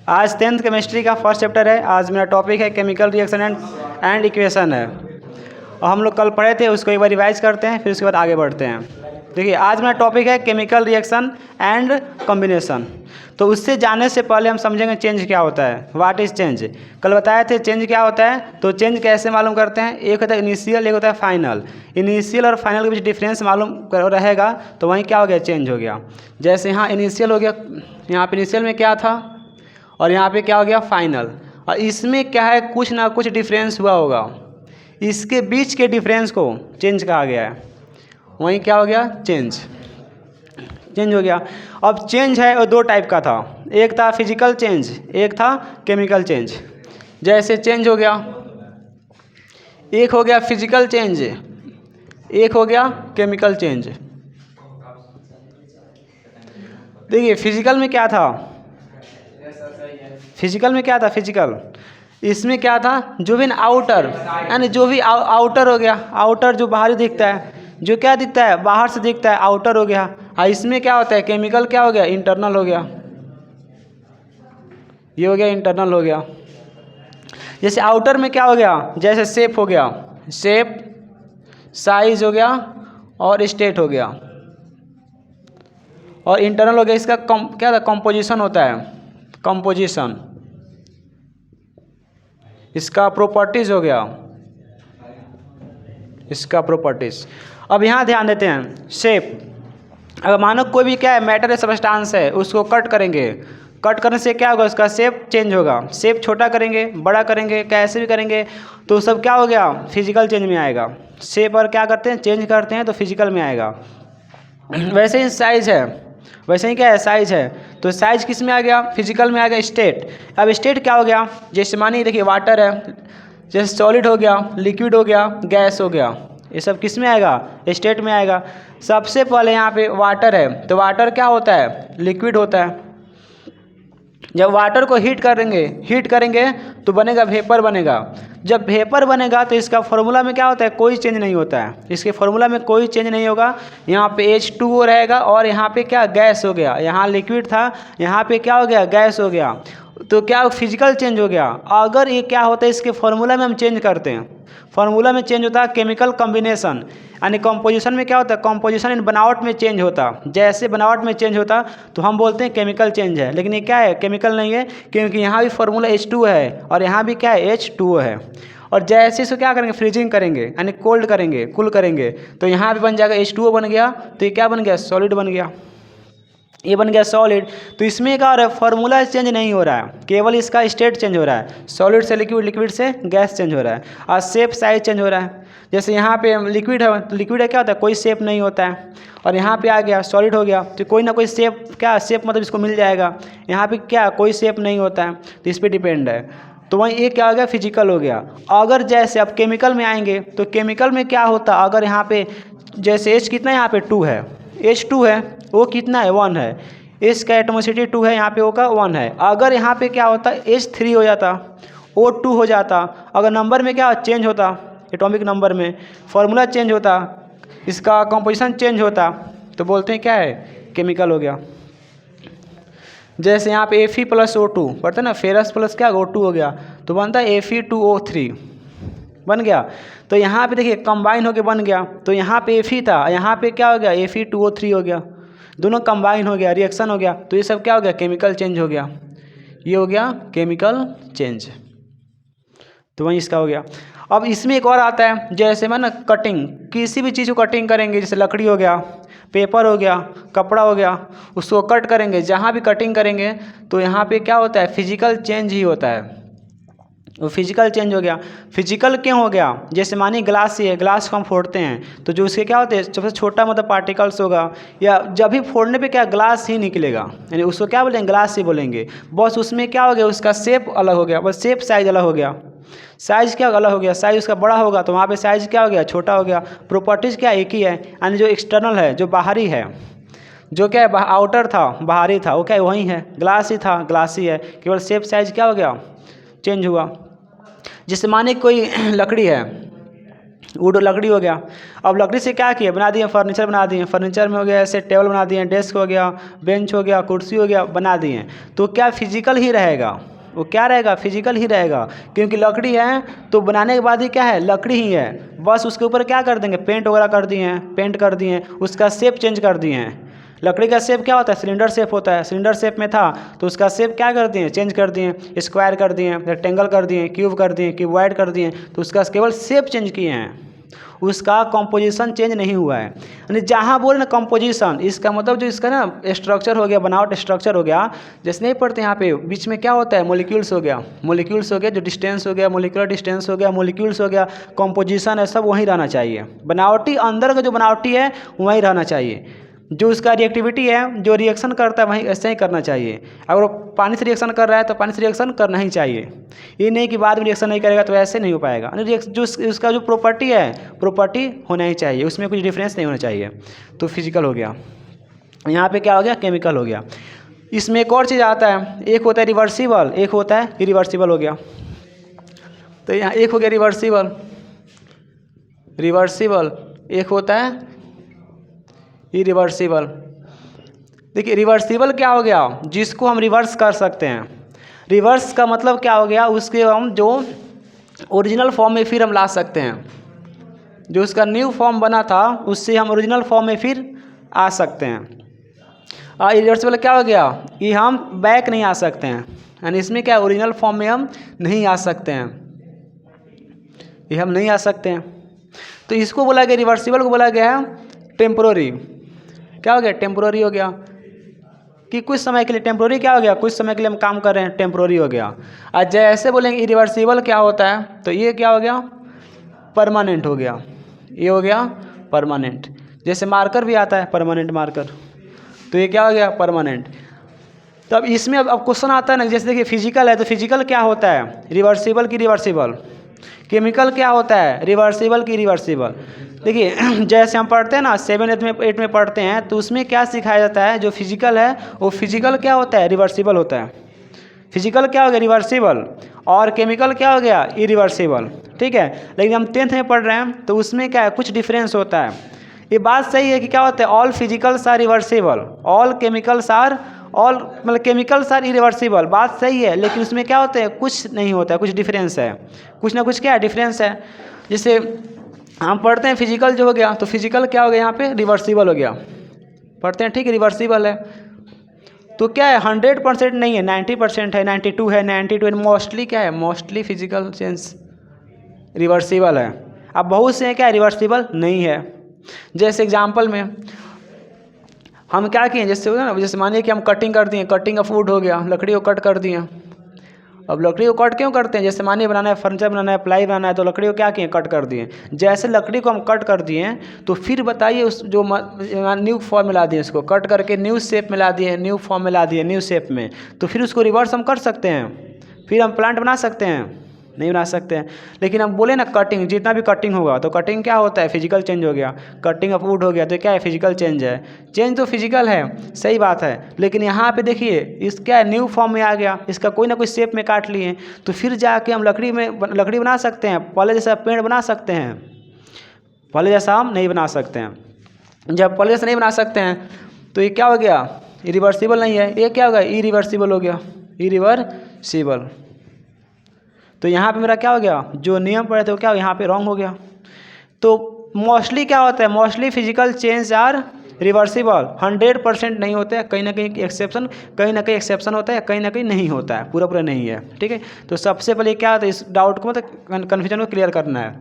आज 10th chemistry का first chapter है। आज मेरा टॉपिक है केमिकल रिएक्शन एंड इक्वेशन है। और हम लोग कल पढ़े थे, उसको एक बार रिवाइज करते हैं, फिर उसके बाद आगे बढ़ते हैं। देखिए, आज मेरा टॉपिक है केमिकल रिएक्शन एंड कॉम्बिनेशन। तो उससे जाने से पहले हम समझेंगे चेंज क्या होता है, व्हाट इज़ चेंज। कल बताए थे चेंज क्या होता है, तो चेंज कैसे मालूम करते हैं। एक होता है इनिशियल, एक होता है फाइनल। इनिशियल और फाइनल के बीच डिफरेंस मालूम रहेगा तो वहीं क्या हो गया, चेंज हो गया। जैसे यहाँ इनिशियल हो गया, यहाँ पे इनिशियल में क्या था और यहाँ पे क्या हो गया, फाइनल। और इसमें क्या है, कुछ ना कुछ डिफरेंस हुआ होगा, इसके बीच के डिफरेंस को चेंज कहा गया है। वहीं क्या हो गया, चेंज हो गया। अब चेंज है और दो टाइप का था, एक था फिजिकल चेंज, एक था केमिकल चेंज। जैसे चेंज हो गया, एक हो गया फिजिकल चेंज, एक हो गया केमिकल चेंज। देखिए फिजिकल में क्या था, फिजिकल इसमें क्या था, जो भी आउटर, यानी जो भी आउटर हो गया, आउटर जो बाहरी दिखता है, जो क्या दिखता है, बाहर से दिखता है, आउटर हो गया। और इसमें क्या होता है, केमिकल क्या हो गया, इंटरनल हो गया। ये हो गया इंटरनल हो गया। जैसे आउटर में क्या हो गया, जैसे शेप हो गया, शेप, साइज हो गया और स्टेट हो गया। और इंटरनल हो गया, इसका क्या था, कंपोजिशन होता है, कंपोजिशन। इसका प्रॉपर्टीज हो गया, इसका प्रॉपर्टीज। अब यहाँ ध्यान देते हैं, शेप। अगर मानो कोई भी क्या है, मैटर या सबस्टांस है, उसको कट करेंगे, कट करने से क्या होगा, उसका शेप चेंज होगा। शेप छोटा करेंगे, बड़ा करेंगे, कैसे भी करेंगे तो सब क्या हो गया, फिजिकल चेंज में आएगा। शेप और क्या करते हैं, चेंज करते हैं तो फिजिकल में आएगा। वैसे ही साइज है, वैसे ही क्या है, साइज है, तो साइज किस में आ गया, फिजिकल में आ गया, स्टेट। अब स्टेट क्या हो गया, जैसे मानिए देखिए वाटर है, जैसे सॉलिड हो गया, लिक्विड हो गया, गैस हो गया, ये सब किस में आएगा, स्टेट में आएगा। सबसे पहले यहाँ पे वाटर है, तो वाटर क्या होता है, लिक्विड होता है। जब वाटर को हीट करेंगे तो बनेगा वेपर बनेगा। जब वेपर बनेगा तो इसका फॉर्मूला में क्या होता है, कोई चेंज नहीं होता है, इसके फॉर्मूला में कोई चेंज नहीं होगा। यहाँ पे H2O रहेगा और यहाँ पे क्या, गैस हो गया। यहाँ लिक्विड था, यहाँ पे क्या हो गया, गैस हो गया। तो क्या फिजिकल चेंज हो गया। अगर ये क्या होता है, इसके फॉर्मूला में हम चेंज करते हैं, फॉर्मूला में चेंज होता है केमिकल कॉम्बिनेशन, यानी कंपोजिशन में क्या होता है, कंपोजिशन इन बनावट में चेंज होता। जैसे बनावट में चेंज होता तो हम बोलते हैं केमिकल चेंज है, लेकिन ये क्या है, केमिकल नहीं है, क्योंकि यहाँ भी फॉर्मूला H2 है और यहाँ भी क्या है, H2O है। और जैसे इसको क्या करेंगे, फ्रीजिंग करेंगे, यानी कोल्ड करेंगे, कूल करेंगे, तो यहाँ भी बन जाएगा, H2O बन गया, तो ये क्या बन गया, सॉलिड बन गया, ये बन गया सॉलिड। तो इसमें क्या हो रहा है, फार्मूला चेंज नहीं हो रहा है, केवल इसका स्टेट चेंज हो रहा है। सॉलिड से लिक्विड, लिक्विड से गैस चेंज हो रहा है, और शेप साइज चेंज हो रहा है। जैसे यहाँ पे लिक्विड है, तो लिक्विड है क्या होता है, कोई शेप नहीं होता है। और यहाँ पे आ गया सॉलिड हो गया, तो कोई ना कोई शेप, क्या शेप मतलब इसको मिल जाएगा। यहाँ पे क्या, कोई शेप नहीं होता है, तो इस पर डिपेंड है। तो वहीं ये क्या हो गया, फिजिकल हो गया। अगर जैसे अब केमिकल में आएंगे तो केमिकल में क्या होता, अगर यहाँ पे जैसे H कितना, यहाँ पे 2 है, H2 है, वो कितना है, 1 है। इसका एटमोसिटी 2 है, यहाँ पे O का 1 है। अगर यहाँ पे क्या होता, H3 हो जाता, O2 हो जाता। अगर नंबर में क्या चेंज होता, एटॉमिक नंबर में फॉर्मूला चेंज होता, इसका कंपोजिशन चेंज होता, तो बोलते हैं क्या है, केमिकल हो गया। जैसे यहाँ पे Fe+O2 पढ़ते ना, फेरस प्लस क्या, O2 हो गया, तो बनता है Fe2O3 बन गया। तो यहाँ पे देखिए कंबाइन होके बन गया, तो यहाँ पे Fe था, यहाँ पे क्या हो गया, Fe2O3 हो गया, दोनों कंबाइन हो गया, रिएक्शन हो गया। तो ये सब क्या हो गया, केमिकल चेंज हो गया, ये हो गया केमिकल चेंज। तो वहीं इसका हो गया। अब इसमें एक और आता है, जैसे मैं ना कटिंग, किसी भी चीज़ को कटिंग करेंगे, जैसे लकड़ी हो गया, पेपर हो गया, कपड़ा हो गया, उसको कट करेंगे, जहाँ भी कटिंग करेंगे तो यहाँ पे क्या होता है, फिजिकल चेंज ही होता है, वो फिजिकल चेंज हो गया। फिजिकल क्यों हो गया, जैसे मानिए ग्लास ही है, ग्लास को हम फोड़ते हैं तो जो उसके क्या होते हैं, सबसे छोटा मतलब पार्टिकल्स होगा, या जब भी फोड़ने पे क्या, ग्लास ही निकलेगा, यानी उसको क्या बोलेंगे, ग्लास ही बोलेंगे। बस उसमें क्या हो गया, उसका शेप अलग हो गया, बस शेप साइज अलग हो गया, साइज़ क्या अलग हो गया, साइज़ उसका बड़ा होगा तो वहाँ पे साइज़ क्या हो गया, छोटा हो गया। प्रॉपर्टीज़ क्या एक ही है, यानी जो एक्सटर्नल है, जो बाहरी है, जो क्या है आउटर था, बाहरी था, वो क्या है, वही है, ग्लास ही था, ग्लास ही है, केवल शेप साइज क्या हो गया, चेंज हुआ। जैसे माने कोई लकड़ी है, वुड लकड़ी हो गया। अब लकड़ी से क्या किए, बना दिए फर्नीचर, बना दिए फर्नीचर में हो गया ऐसे टेबल बना दिए, डेस्क हो गया, बेंच हो गया, कुर्सी हो गया, बना दिए। तो क्या फिजिकल ही रहेगा, वो क्या रहेगा, फिजिकल ही रहेगा, क्योंकि लकड़ी है तो बनाने के बाद ही क्या है, लकड़ी ही है। बस उसके ऊपर क्या कर देंगे, पेंट वगैरह कर दिए हैं, पेंट कर दिए हैं, उसका शेप चेंज कर दिए हैं। लकड़ी का शेप क्या होता है, सिलेंडर शेप होता है, सिलेंडर शेप में था तो उसका शेप क्या कर दिए, चेंज कर दिए, स्क्वायर कर दिए, रेक्टेंगल कर दिए, क्यूब कर दिए, क्यूबॉइड कर दिए, तो उसका केवल शेप चेंज किए हैं, उसका कंपोजिशन चेंज नहीं हुआ है। यानी जहाँ बोले ना कंपोजिशन, इसका मतलब जो इसका ना स्ट्रक्चर हो गया, बनावट स्ट्रक्चर हो गया, जैसे नहीं पढ़ते यहाँ पे बीच में क्या होता है, मोलिक्यूल्स हो गया, मोलिक्यूल्स हो गया, जो डिस्टेंस हो गया, मोलिकुलर डिस्टेंस हो गया, मोलिक्यूल्स हो गया, कंपोजिशन है, सब वहीं रहना चाहिए। बनावटी अंदर का जो बनावटी है वहीं रहना चाहिए। जो उसका रिएक्टिविटी है, जो रिएक्शन करता है वहीं ऐसे ही करना चाहिए। अगर वो पानी से रिएक्शन कर रहा है तो पानी से रिएक्शन करना ही चाहिए। ये नहीं कि बाद में रिएक्शन नहीं करेगा तो ऐसे नहीं हो पाएगा। जो उसका जो प्रॉपर्टी है, प्रॉपर्टी होना ही चाहिए, उसमें कुछ डिफरेंस नहीं होना चाहिए। तो फिजिकल हो गया, यहाँ पे क्या हो गया, केमिकल हो गया। इसमें एक और चीज़ आता है, एक होता है रिवर्सिबल, एक होता है इरिवर्सिबल हो गया। तो यहाँ एक हो गया रिवर्सिबल, रिवर्सिबल, एक होता है इरिवर्सिबल। देखिए रिवर्सिबल क्या हो गया, जिसको हम रिवर्स कर सकते हैं। रिवर्स का मतलब क्या हो गया, उसके हम जो ओरिजिनल फॉर्म में फिर हम ला सकते हैं, जो उसका न्यू फॉर्म बना था उससे हम ओरिजिनल फॉर्म में फिर आ सकते हैं। इरिवर्सिबल क्या हो गया, ये हम बैक नहीं आ सकते हैं, यानी इसमें क्या ओरिजिनल फॉर्म में हम नहीं आ सकते हैं, ये हम नहीं आ सकते हैं। तो इसको बोला गया, रिवर्सिबल को बोला गया है टेम्पोररी। क्या हो गया, टेम्पोररी हो गया, कि कुछ समय के लिए, टेम्पोररी क्या हो गया, कुछ समय के लिए हम काम कर रहे हैं, टेम्पोररी हो गया। और जैसे बोलेंगे इरिवर्सिबल क्या होता है, तो ये क्या हो गया, परमानेंट हो गया, ये हो गया परमानेंट। जैसे मार्कर भी आता है परमानेंट मार्कर, तो ये क्या हो गया, परमानेंट। तो अब इसमें अब क्वेश्चन आता है ना, जैसे देखिए फिजिकल है तो फिजिकल क्या होता है, रिवर्सिबल की रिवर्सिबल, केमिकल क्या होता है, रिवर्सिबल की रिवर्सिबल। देखिए जैसे हम पढ़ते हैं ना 7 8 में पढ़ते हैं, तो उसमें क्या सिखाया जाता है, जो फिजिकल है वो फिजिकल क्या होता है, रिवर्सिबल होता है। फिजिकल क्या हो गया, रिवर्सिबल, और केमिकल क्या हो गया, इरिवर्सिबल। ठीक है, लेकिन हम 10th में पढ़ रहे हैं तो उसमें क्या है, कुछ डिफरेंस होता है। ये बात सही है कि क्या होता है, all physicals are reversible, all chemicals are, all मतलब केमिकल्स आर इरिवर्सिबल, बात सही है, लेकिन उसमें क्या होता है, कुछ नहीं होता है, कुछ डिफरेंस है, कुछ ना कुछ क्या है, डिफरेंस है। जैसे हम पढ़ते हैं फिजिकल जो हो गया, तो फिजिकल क्या हो गया, यहाँ पे रिवर्सिबल हो गया, पढ़ते हैं, ठीक है, रिवर्सिबल है। तो क्या है, 100% नहीं है, 90% है, 92 है, 92 मोस्टली क्या है, मोस्टली फिजिकल चेंज रिवर्सिबल है। अब बहुत से हैं क्या रिवर्सिबल नहीं है। जैसे एग्जांपल में हम क्या किए, जैसे हो ना, जैसे मानिए कि हम कटिंग कर दिए, कटिंग ऑफ वुड हो गया, लकड़ी को कट कर दिए। अब लकड़ी को कट क्यों करते हैं, जैसे मानिए बनाना है, फर्नीचर बनाना है, प्लाई बनाना है, तो लकड़ी को क्या किए, कट कर दिए। जैसे लकड़ी को हम कट कर दिए तो फिर बताइए उस जो न्यू फॉर्म में ला दिए, उसको कट करके न्यू शेप में ला दिए, न्यू फॉर्म में ला दिए, न्यू शेप में, तो फिर उसको रिवर्स हम कर सकते हैं, फिर हम प्लांट बना सकते हैं, नहीं बना सकते हैं। लेकिन हम बोले ना कटिंग, जितना भी कटिंग होगा तो कटिंग क्या होता है, फिजिकल चेंज हो गया, कटिंग ऑफ वुड हो गया, तो क्या है, फिजिकल चेंज है। चेंज तो फिजिकल है, सही बात है, लेकिन यहाँ पे देखिए इस क्या है, न्यू फॉर्म में आ गया, इसका कोई ना कोई शेप में काट लिए, तो फिर जाके हम लकड़ी बना सकते हैं, पहले जैसा पेड़ बना सकते हैं, पहले जैसा हम नहीं बना सकते हैं। जब पहले जैसा नहीं बना सकते हैं तो ये क्या हो गया, इरिवर्सिबल नहीं है, ये क्या हो गया, इरिवर्सिबल हो गया, इरिवर्सिबल। तो यहाँ पे मेरा क्या हो गया, जो नियम पढ़े थे वो क्या यहाँ पे रॉन्ग हो गया। तो मोस्टली क्या होता है, mostly physical change are reversible, 100% नहीं होते हैं, कहीं ना कहीं एक्सेप्शन, कहीं ना कहीं एक्सेप्शन होता है, कहीं ना कहीं नहीं होता है, पूरा पूरा नहीं है। ठीक है, तो सबसे पहले क्या होता है, इस डाउट को मतलब कन्फ्यूजन को क्लियर करना है।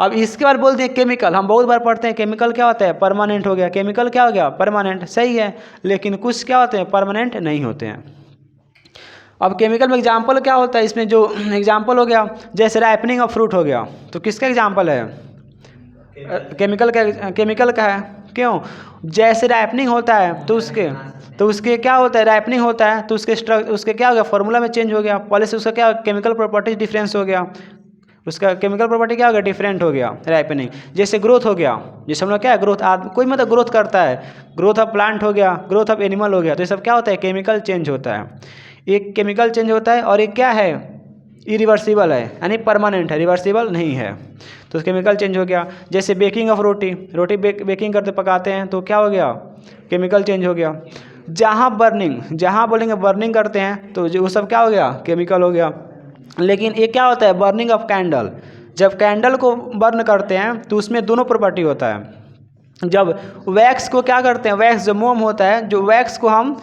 अब इसके बाद बोलते हैं केमिकल, हम बहुत बार पढ़ते हैं केमिकल क्या होता है, परमानेंट हो गया, केमिकल क्या हो गया, परमानेंट, सही है, लेकिन कुछ क्या होते हैं, परमानेंट नहीं होते हैं। अब केमिकल में एग्जाम्पल क्या होता है, इसमें जो एग्जाम्पल हो गया, जैसे राइपनिंग ऑफ फ्रूट हो गया, तो किसका एग्जाम्पल है, केमिकल का है। क्यों, जैसे राइपनिंग होता है तो उसके क्या होता है, राइपनिंग होता है तो उसके क्या हो गया, फार्मूला में चेंज हो गया, पहले से उसका क्या केमिकल प्रॉपर्टीज डिफरेंस हो गया, उसका केमिकल प्रॉपर्टी क्या हो गया, डिफरेंट हो गया राइपनिंग। जैसे ग्रोथ हो गया, जैसे हम लोग क्या है, ग्रोथ कोई मतलब ग्रोथ करता है, ग्रोथ ऑफ प्लांट हो गया, ग्रोथ ऑफ एनिमल हो गया, तो ये सब क्या होता है, केमिकल चेंज होता है। एक केमिकल चेंज होता है और एक क्या है, इरिवर्सिबल है, यानी परमानेंट है, रिवर्सिबल नहीं है। तो केमिकल चेंज हो गया। जैसे baking of roti, roti baking करते पकाते हैं तो क्या हो गया, केमिकल चेंज हो गया। जहाँ बर्निंग, जहाँ बोलेंगे बर्निंग करते हैं तो वो सब क्या हो गया, केमिकल हो गया। लेकिन ये क्या होता है, बर्निंग ऑफ कैंडल, जब कैंडल को बर्न करते हैं तो उसमें दोनों प्रॉपर्टी होता है। जब वैक्स को क्या करते हैं, वैक्स जो मोम होता है, जो वैक्स को हम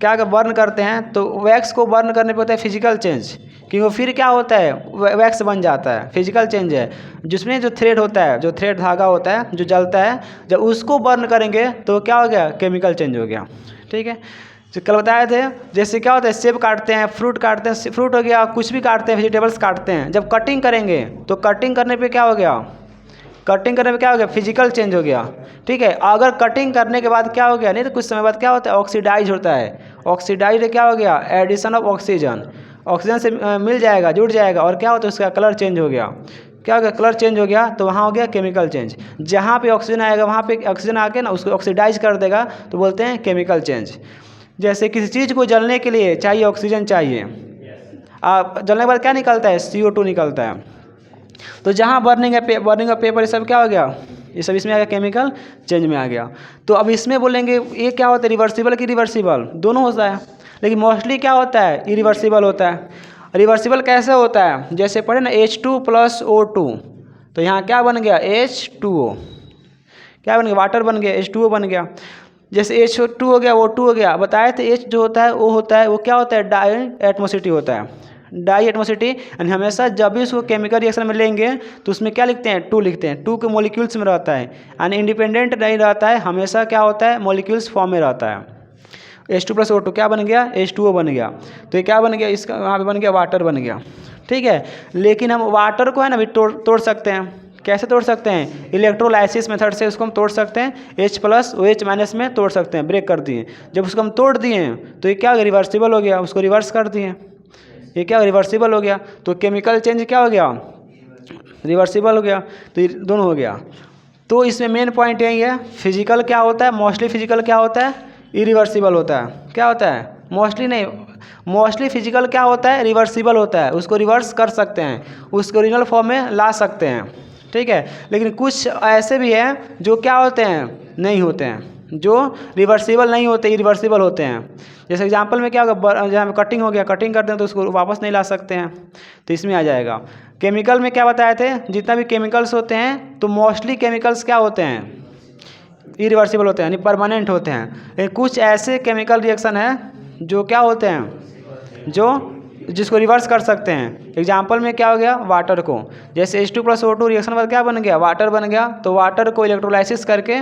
क्या बर्न करते हैं तो वैक्स को बर्न करने पे होता है फिजिकल चेंज, क्योंकि वो फिर क्या होता है, वैक्स बन जाता है, फिजिकल चेंज है। जिसमें जो थ्रेड होता है, जो थ्रेड धागा होता है जो जलता है, जब उसको बर्न करेंगे तो क्या हो गया, केमिकल चेंज हो गया। ठीक है, जो कल बताए थे, जैसे क्या होता है, सेब काटते हैं, फ्रूट काटते हैं, फ्रूट हो गया, कुछ भी काटते हैं, वेजिटेबल्स काटते हैं, जब कटिंग करेंगे तो कटिंग करने पे क्या हो गया, कटिंग करने पे क्या हो गया, फिजिकल चेंज हो गया। ठीक है, अगर कटिंग करने के बाद क्या हो गया, नहीं तो कुछ समय बाद क्या होता है, ऑक्सीडाइज होता है। ऑक्सीडाइज क्या हो गया, एडिशन ऑफ ऑक्सीजन, ऑक्सीजन से मिल जाएगा, जुड़ जाएगा, और क्या होता है, उसका कलर चेंज हो गया। क्या हो गया, कलर चेंज हो गया, तो वहाँ हो गया केमिकल चेंज। जहाँ पे ऑक्सीजन आएगा वहाँ पे ऑक्सीजन आके ना उसको ऑक्सीडाइज कर देगा, तो बोलते हैं केमिकल चेंज। जैसे किसी चीज़ को जलने के लिए चाहिए ऑक्सीजन चाहिए, जलने के बाद क्या निकलता है, CO2 निकलता है। तो जहाँ बर्निंग है, बर्निंग ऑफ पेपर, ये सब क्या हो गया, ये सब इसमें आ गया, केमिकल चेंज में आ गया। तो अब इसमें बोलेंगे ये क्या होता है, रिवर्सिबल की रिवर्सिबल दोनों होता है, लेकिन मोस्टली क्या होता है, इरिवर्सिबल होता है। रिवर्सिबल कैसे होता है, जैसे पढ़े ना H2 + O2, तो यहाँ क्या बन गया, H2O, क्या बन गया, वाटर बन गया, H2O बन गया। जैसे H2 हो गया, O2 हो गया, बताए थे H जो होता है वो होता है, वो क्या होता है, डाई एटमोसिटी होता है, डाई एटमोसिटी। यानी हमेशा जब भी उसको केमिकल रिएक्शन में लेंगे तो उसमें क्या लिखते हैं, 2 लिखते हैं, 2 के मॉलिक्यूल्स में रहता है, यानी इंडिपेंडेंट नहीं रहता है, हमेशा क्या होता है, मॉलिक्यूल्स फॉर्म में रहता है। H2 + O2 क्या बन गया, H2O बन गया। तो ये क्या बन गया, इसका वहाँ पे बन गया, वाटर बन गया। ठीक है, लेकिन हम वाटर को है ना भी तोड़ सकते हैं। कैसे तोड़ सकते हैं, इलेक्ट्रोलाइसिस मेथड से उसको हम तोड़ सकते हैं, H+OH- में तोड़ सकते हैं, ब्रेक कर दिए। जब उसको हम तोड़ दिए तो ये क्या, रिवर्सिबल हो गया, उसको रिवर्स कर दिए, ये क्या, रिवर्सिबल हो गया। तो केमिकल चेंज क्या हो गया, रिवर्सिबल हो गया। तो ये दोनों हो गया। तो इसमें मेन पॉइंट यही है, फिजिकल क्या होता है, मोस्टली फिजिकल क्या होता है, इरिवर्सिबल होता है। क्या होता है, मोस्टली नहीं, मोस्टली फिजिकल क्या होता है, रिवर्सिबल होता है, उसको रिवर्स कर सकते हैं, उसको ओरिजिनल फॉर्म में ला सकते हैं। ठीक है, लेकिन कुछ ऐसे भी हैं जो क्या होते हैं, नहीं होते हैं, जो रिवर्सिबल नहीं होते, इरिवर्सिबल होते हैं। जैसे एग्जांपल में क्या होगा, जहाँ कटिंग हो गया, कटिंग करते हैं तो उसको वापस नहीं ला सकते हैं, तो इसमें आ जाएगा। केमिकल में क्या बताए थे, जितना भी केमिकल्स होते हैं तो मोस्टली केमिकल्स क्या होते हैं, इरिवर्सिबल होते हैं, यानी परमानेंट होते हैं। लेकिन कुछ ऐसे केमिकल रिएक्शन हैं जो क्या होते हैं, जो जिसको रिवर्स कर सकते हैं। एग्जाम्पल में क्या हो गया, वाटर को, जैसे H2 + O2 रिएक्शन बाद क्या बन गया, वाटर बन गया। तो वाटर को इलेक्ट्रोलाइसिस करके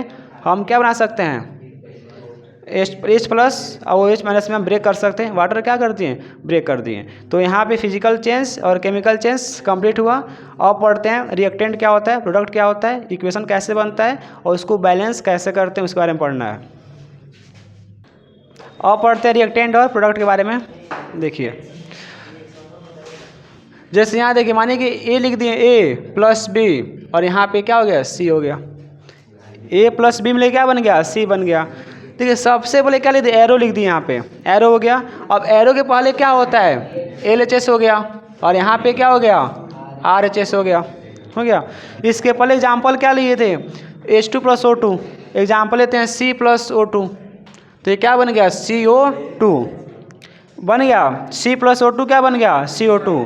हम क्या बना सकते हैं, H+ और OH- में हम ब्रेक कर सकते हैं। वाटर क्या कर दिए, ब्रेक कर दिए। तो यहाँ पे फिजिकल चेंज और केमिकल चेंज कंप्लीट हुआ। अब पढ़ते हैं रिएक्टेंट क्या होता है, प्रोडक्ट क्या होता है, इक्वेशन कैसे बनता है और उसको बैलेंस कैसे करते हैं, उसके बारे में पढ़ना है। अब पढ़ते हैं रिएक्टेंट और प्रोडक्ट के बारे में। देखिए जैसे यहाँ देखिए, मानिए कि A लिख दिए, A + B, और यहाँ पे क्या हो गया, C हो गया। A + B में क्या बन गया, C बन गया। देखिए सबसे पहले क्या लिख दिया, एरो लिख दिए, यहाँ पे एरो हो गया। अब एरो के पहले क्या होता है, LHS हो गया, और यहाँ पे क्या हो गया, RHS हो गया। इसके पहले एग्जाम्पल क्या लिए थे, H2 + O2, एग्जाम्पल लेते हैं C + O2, तो ये क्या बन गया, CO2 बन गया। C + O2 क्या बन गया, CO2।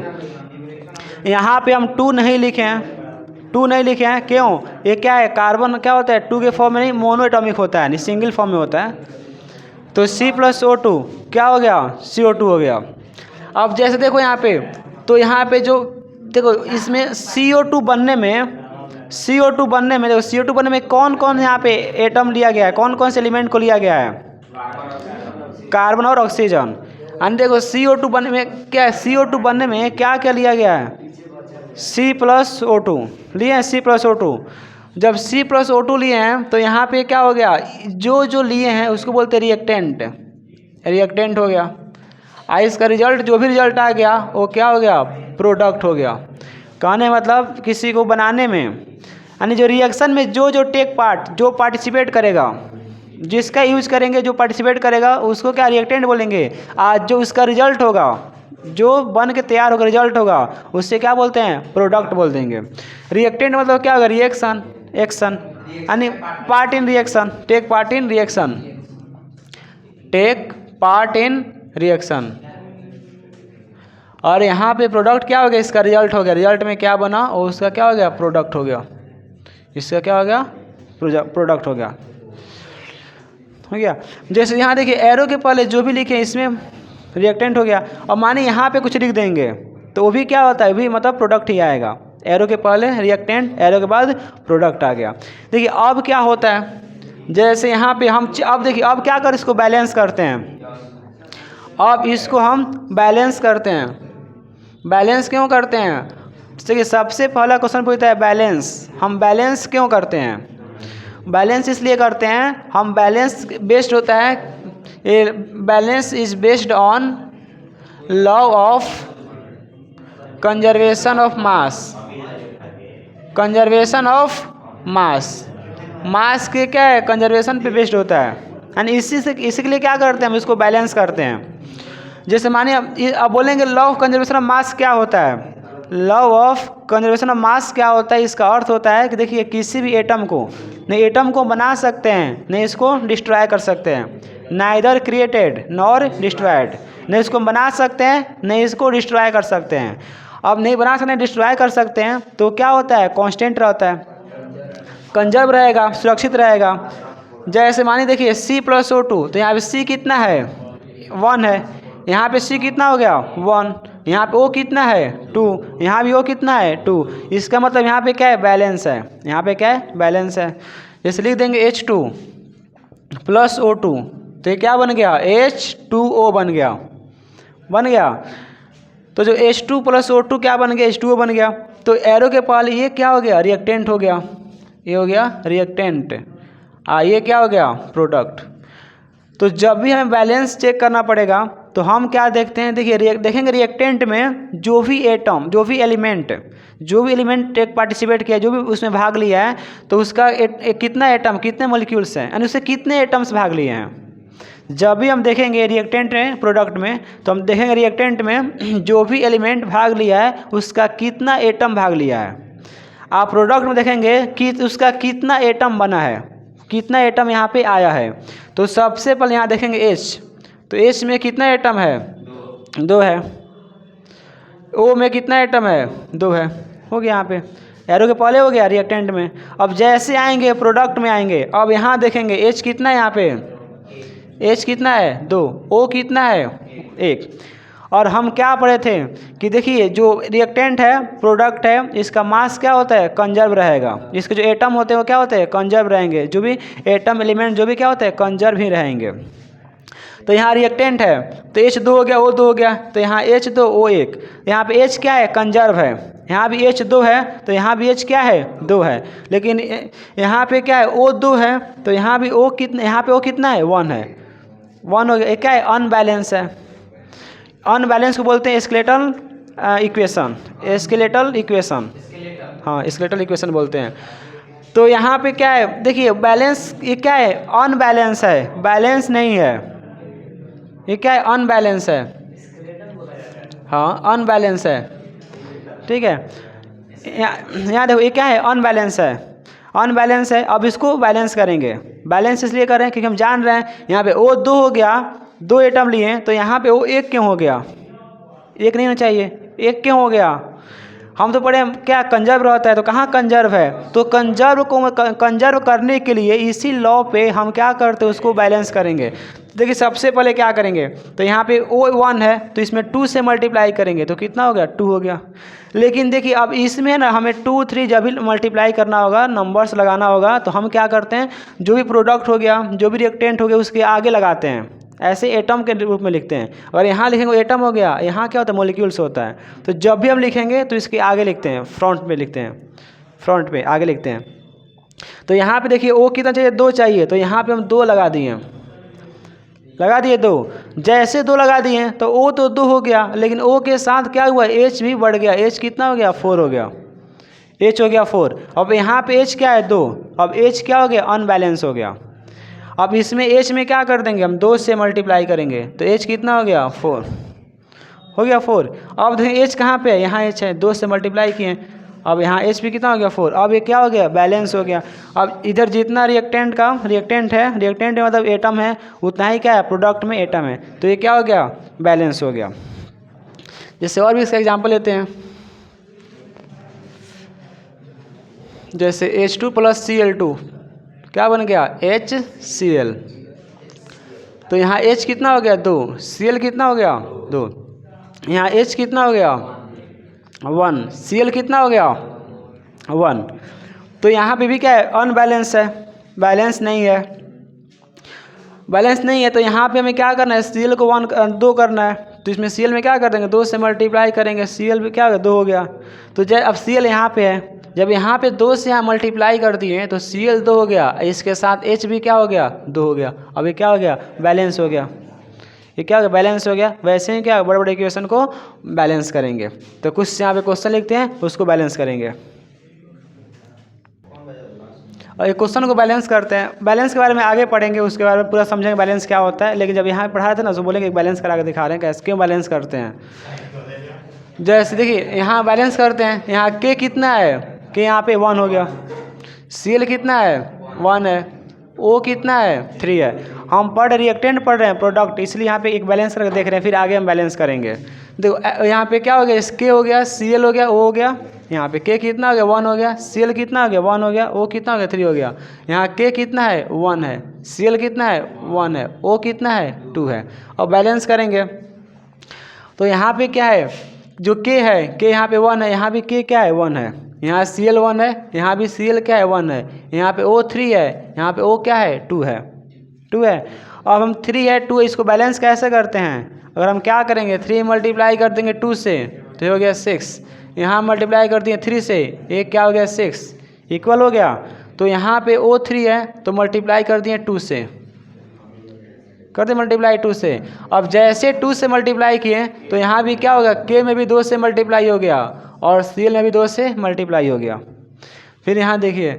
यहाँ पे हम 2 नहीं लिखे हैं, 2 नहीं लिखे हैं, क्यों, ये क्या है, कार्बन क्या होता है, 2 के फॉर्म में नहीं, मोनो एटॉमिक होता है, नहीं सिंगल फॉर्म में होता है। तो C + O2 क्या हो गया, CO2 हो गया। अब जैसे देखो यहाँ पे, तो यहाँ पे जो देखो इसमें CO2 बनने में देखो CO2 बनने में कौन कौन यहाँ पे एटम लिया गया है, कौन कौन से एलिमेंट को लिया गया है, कार्बन और ऑक्सीजन। और देखो CO2 बनने में क्या है, CO2 बनने में क्या क्या लिया गया है, C + O2 लिए हैं, C + O2। जब C + O2 लिए हैं तो यहाँ पे क्या हो गया, जो लिए हैं उसको बोलते हैं रिएक्टेंट हो गया। इसका रिजल्ट, जो भी रिजल्ट आ गया वो क्या हो गया, प्रोडक्ट हो गया। कहने मतलब किसी को बनाने में, यानी जो रिएक्शन में जो टेक पार्ट, जो पार्टिसिपेट करेगा, जिसका यूज करेंगे, जो पार्टिसिपेट करेगा उसको क्या रिएक्टेंट बोलेंगे। आज जो उसका रिजल्ट होगा जो बन के तैयार होगा रिजल्ट होगा उससे क्या बोलते हैं, प्रोडक्ट बोल देंगे। रिएक्टेंट मतलब क्या होगा, रिएक्शन, एक्शन, यानी part in reaction, take part in reaction, take part in reaction. और यहाँ पे प्रोडक्ट क्या हो गया, इसका रिजल्ट हो गया, रिजल्ट में क्या बना और उसका क्या हो गया, प्रोडक्ट हो गया, इसका क्या हो गया, प्रोडक्ट हो गया, हो गया। जैसे यहाँ देखिए एरो के पहले जो भी लिखे इसमें रिएक्टेंट हो गया, और माने यहाँ पे कुछ लिख देंगे तो वो भी क्या होता है, भी मतलब प्रोडक्ट ही आएगा। एरो के पहले रिएक्टेंट, एरो के बाद प्रोडक्ट आ गया। देखिए अब क्या होता है, जैसे यहाँ पे हम अब देखिए अब क्या कर इसको बैलेंस करते हैं, अब इसको हम बैलेंस करते हैं। बैलेंस क्यों करते हैं, देखिए सबसे पहला क्वेश्चन पूछता है बैलेंस, हम बैलेंस क्यों करते हैं, बैलेंस इसलिए करते हैं, हम बैलेंस बेस्ड होता है, ये balance is based on law of conservation of mass, conservation of mass, mass के क्या है, कंजर्वेशन पे बेस्ड होता है, यानी इसी के लिए क्या करते हैं, हम इसको बैलेंस करते हैं। जैसे मानिए अब बोलेंगे लॉ ऑफ कंजर्वेशन ऑफ मास क्या होता है, लॉ ऑफ कंजर्वेशन ऑफ मास क्या होता है, इसका अर्थ होता है कि देखिए किसी भी एटम को, नहीं एटम को बना सकते हैं नहीं इसको डिस्ट्रॉय कर सकते हैं, नाइदर क्रिएटेड नॉर डिस्ट्रॉयड, नहीं इसको बना सकते हैं नहीं इसको डिस्ट्रॉय कर सकते हैं। अब नहीं बना सकते डिस्ट्रॉय कर सकते हैं तो क्या होता है, कांस्टेंट रहता है, कंजर्व रहेगा, सुरक्षित रहेगा। जैसे मानिए देखिए C+O2, तो यहाँ पे C कितना है, 1 है, यहाँ पे C कितना हो गया 1, यहाँ पे O कितना है 2, यहाँ भी O कितना है 2, इसका मतलब यहाँ पे क्या है, बैलेंस है, यहाँ पे क्या है, बैलेंस है। जैसे लिख देंगे H2 + O2, तो ये क्या बन गया, H2O बन गया, बन गया। तो जो H2 + O2 क्या बन गया, H2O बन गया। तो एरो के पहले ये क्या हो गया, रिएक्टेंट हो गया, ये हो गया रिएक्टेंट, ये क्या हो गया, प्रोडक्ट। तो जब भी हमें बैलेंस चेक करना पड़ेगा तो हम क्या देखते हैं, देखिए देखेंगे रिएक्टेंट में जो भी एटम, जो भी एलिमेंट एक पार्टिसिपेट किया, जो भी उसमें भाग लिया है, तो उसका कितना एटम, कितने मॉलिक्यूल्स हैं, यानी उससे कितने एटम्स भाग लिए हैं। जब भी हम देखेंगे रिएक्टेंट में, प्रोडक्ट में, तो हम देखेंगे रिएक्टेंट में जो भी एलिमेंट भाग लिया है उसका कितना एटम भाग लिया है। आप प्रोडक्ट में देखेंगे कि उसका कितना एटम बना है, कितना एटम यहाँ पे आया है। तो सबसे पहले यहाँ देखेंगे H, तो H में कितना एटम है, 2 है। O में कितना एटम है, 2 है, हो गया। यहाँ पे एरो के पहले हो गया रिएक्टेंट में। अब जैसे आएंगे प्रोडक्ट में आएंगे, अब यहाँ देखेंगे H कितना है, यहाँ पे H कितना है 2, O कितना है 1। और हम क्या पढ़े थे कि देखिए जो रिएक्टेंट है, प्रोडक्ट है, इसका मास क्या होता है, कंजर्व रहेगा, इसके जो एटम होते हैं वो क्या होते हैं, कंजर्व रहेंगे, जो भी एटम एलिमेंट जो भी क्या होते हैं, कंजर्व ही रहेंगे। तो यहाँ रिएक्टेंट है तो H2 हो गया, O2 हो गया, तो यहाँ H2 O1, यहाँ पे H क्या है, कंजर्व है, यहाँ भी H2 है तो यहाँ भी H क्या है 2 है, लेकिन यहाँ पे क्या है O2 है, तो यहाँ भी O कितना, यहाँ पे O कितना है 1 है, 1 हो गया। ये क्या है, अनबैलेंस है। अनबैलेंस को बोलते हैं स्केलेटल इक्वेशन, स्केलेटल इक्वेशन, हाँ स्केलेटल इक्वेशन बोलते हैं। तो यहाँ पे क्या है, देखिए बैलेंस, ये क्या है, अनबैलेंस है, बैलेंस नहीं है, ये क्या है, अनबैलेंस है, हाँ अनबैलेंस है, ठीक है। यहाँ देखो ये क्या है, अनबैलेंस है, अनबैलेंस है। अब इसको बैलेंस करेंगे, बैलेंस इसलिए कर रहे हैं क्योंकि हम जान रहे हैं यहाँ पे O2 हो गया, 2 एटम लिए, तो यहाँ पे O1 क्यों हो गया, 1 नहीं होना चाहिए, 1 क्यों हो गया। हम तो पढ़े क्या, कंजर्व रहता है, तो कहाँ कंजर्व है, तो कंजर्व को कंजर्व करने के लिए इसी लॉ पे हम क्या करते हैं, उसको बैलेंस करेंगे। देखिए सबसे पहले क्या करेंगे, तो यहाँ पे O1 है तो इसमें 2 से मल्टीप्लाई करेंगे तो कितना हो गया, 2 हो गया। लेकिन देखिए अब इसमें ना हमें 2 3 जब भी मल्टीप्लाई करना होगा, नंबर्स लगाना होगा, तो हम क्या करते हैं, जो भी प्रोडक्ट हो गया, जो भी रिएक्टेंट हो गया, उसके आगे लगाते हैं, ऐसे एटम के रूप में लिखते हैं। और यहाँ लिखेंगे एटम हो गया, यहाँ क्या होता है, मॉलिक्यूल्स होता है। तो जब भी हम लिखेंगे तो इसके आगे लिखते हैं, फ्रंट में लिखते हैं, फ्रंट पे आगे लिखते हैं। तो यहाँ पे देखिए O कितना चाहिए, 2 चाहिए, तो यहाँ पे हम 2 लगा दिए, 2। जैसे 2 लगा दिए तो O तो 2 हो गया, लेकिन O के साथ क्या हुआ, H भी बढ़ गया, H कितना हो गया, 4 हो गया, H हो गया 4। अब यहाँ पे H क्या है 2, अब H क्या हो गया, अनबैलेंस हो गया। अब इसमें H में क्या कर देंगे हम, 2 से मल्टीप्लाई करेंगे, तो H कितना हो गया 4, हो गया 4। अब देखिए एच कहाँ पे है, यहाँ एच है, 2 से मल्टीप्लाई किए, अब यहाँ एच भी कितना हो गया 4। अब ये क्या हो गया, बैलेंस हो गया। अब इधर जितना रिएक्टेंट है, रिएक्टेंट मतलब एटम है, उतना ही क्या है प्रोडक्ट में एटम है, तो ये क्या हो गया, बैलेंस हो गया। जैसे और भी इसका एग्जाम्पल लेते हैं, जैसे H2 + Cl2 क्या बन गया, HCl। तो यहाँ H कितना हो गया 2, Cl कितना हो गया 2, यहाँ H कितना हो गया 1, Cl कितना हो गया 1। तो यहाँ पे भी क्या है, अनबैलेंस है, बैलेंस नहीं है, बैलेंस नहीं है। तो यहाँ पे हमें क्या करना है, Cl को 2 करना है, तो इसमें Cl में क्या कर देंगे, 2 से मल्टीप्लाई करेंगे, Cl भी क्या हो गया 2 हो गया। तो जब अब Cl यहाँ पे है, जब यहाँ पे 2 से यहाँ मल्टीप्लाई कर दिए तो Cl 2 हो गया, इसके साथ H भी क्या हो गया 2 हो गया। अब ये क्या हो गया, बैलेंस हो गया, ये क्या हो गया, बैलेंस हो गया। वैसे ही क्या बड़े बड़े इक्वेशन को बैलेंस करेंगे। तो कुछ यहाँ पे क्वेश्चन लिखते हैं, उसको बैलेंस करेंगे, और एक क्वेश्चन को बैलेंस करते हैं। बैलेंस के बारे में आगे पढ़ेंगे, उसके बारे में पूरा समझेंगे बैलेंस क्या होता है, लेकिन जब यहाँ पढ़ा रहे थे ना तो बोलेंगे बैलेंस करा के दिखा रहे हैं कैसे, क्यों बैलेंस करते हैं। जैसे देखिए यहाँ बैलेंस करते हैं, यहाँ के कितना है, के यहाँ पे 1 हो गया, Cl कितना है 1 है, O कितना है 3 है। हम रिएक्टेंट पढ़ रहे हैं प्रोडक्ट, इसलिए यहाँ पे एक बैलेंस करके देख रहे हैं, फिर आगे हम बैलेंस करेंगे। देखो यहाँ पे क्या हो गया, के हो गया, Cl हो गया, O हो गया, यहाँ पे के कितना हो गया 1 हो गया, Cl कितना हो गया 1 हो गया, O कितना हो गया 3 हो गया। यहाँ के कितना है 1 है, Cl कितना है 1 है, O कितना है 2 है। और बैलेंस करेंगे तो यहाँ पे क्या है, जो के है, के यहाँ पे 1 है, यहाँ भी के क्या है 1 है, यहाँ Cl 1 है, यहाँ भी Cl क्या है 1 है, यहाँ पे O 3 है, यहाँ पे O क्या है 2 है, 2 है। अब हम 3 है 2, इसको बैलेंस कैसे करते हैं, अगर हम क्या करेंगे 3 मल्टीप्लाई कर देंगे 2 से तो हो गया 6, यहाँ मल्टीप्लाई कर दिए 3 से, एक क्या हो गया 6 इक्वल हो गया। तो यहाँ पे O3 है तो मल्टीप्लाई कर दिए 2 से, कर दे मल्टीप्लाई 2 से। अब जैसे 2 से मल्टीप्लाई किए तो यहाँ भी क्या होगा, के में भी 2 से मल्टीप्लाई हो गया और Cl में भी 2 से मल्टीप्लाई हो गया। फिर यहाँ देखिए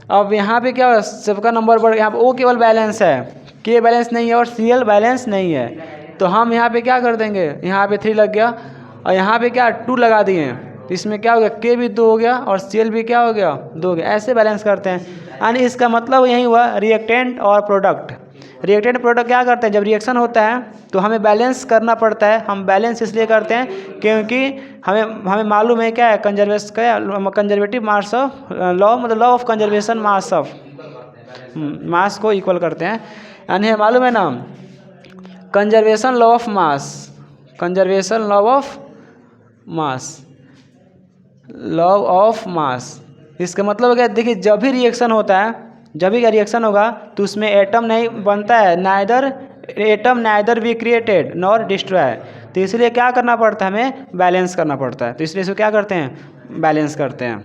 अब यहाँ पे क्या होगा, सबका नंबर बढ़ गया, यहाँ पे O केवल बैलेंस है, के बैलेंस नहीं है और Cl बैलेंस नहीं है। तो हम यहाँ पे क्या कर देंगे, यहाँ पे 3 लग गया और यहाँ पे क्या 2 लगा दिए, तो इसमें क्या हो गया, के भी 2 हो गया और Cl भी क्या हो गया 2 हो गया। ऐसे बैलेंस करते हैं, यानी इसका मतलब यही हुआ रिएक्टेंट और प्रोडक्ट। रिएक्टेंट प्रोडक्ट क्या करते हैं, जब रिएक्शन होता है तो हमें बैलेंस करना पड़ता है। हम बैलेंस इसलिए करते हैं क्योंकि हमें मालूम है क्या है, कंजर्वेटिव मास ऑफ लॉ, मतलब law of conservation mass of mass को इक्वल करते हैं, यानी मालूम है ना conservation law of mass, conservation law of mass, law of mass. इसका मतलब क्या, देखिए जब भी रिएक्शन होता है, जब भी रिएक्शन होगा तो उसमें एटम नहीं बनता है, neither be created nor destroy. तो इसलिए क्या करना पड़ता है, हमें बैलेंस करना पड़ता है, तो इसलिए इसको क्या करते हैं, बैलेंस करते हैं।